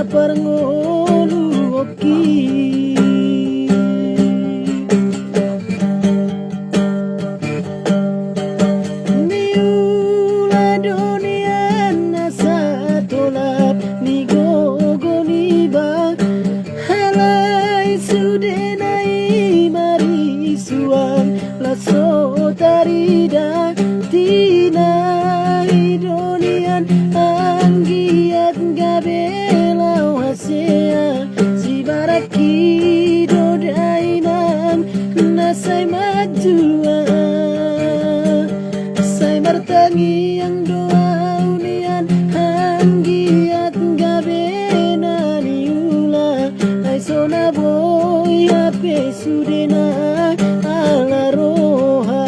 parngolu rohakki. Niula donian nasa tolap ni gogo ni ba halai sudenai mari suang laso tarida tina idonian anggiat gabelau hasea si baraki dodainang nasai majua sai martangi yang doa unian anggiat gabena niula ai sona boy hape sudena ala roha.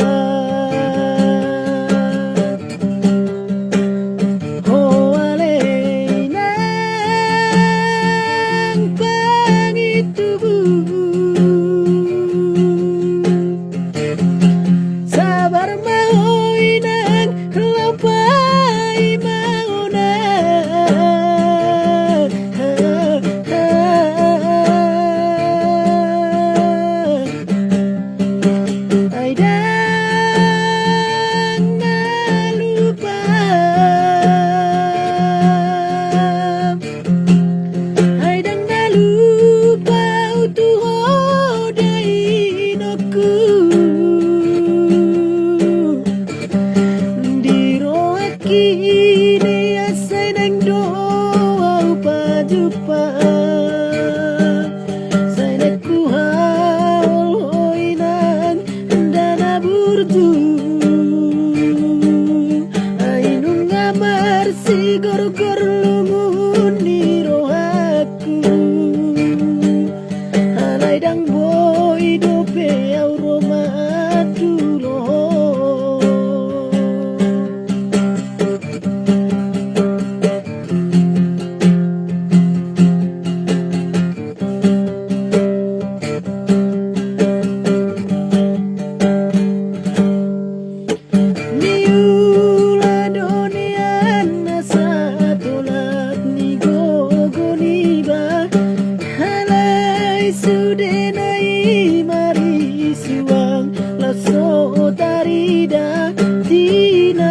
Sabar mau inang lapai mau nang aidang na lupa aidang na lupa utuh dainoku kini asai nang doa upa jupa sai nak ku haul hoinan dana burju ainung ngamar si gor-gor lungun ni rohakku halai dang boy dope au romadu loho. Sudenai mari suang laso tarida tina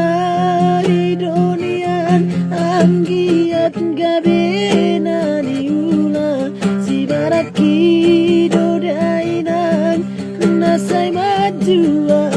idonian anggiat gabena niula si baraki dodainang nasai majua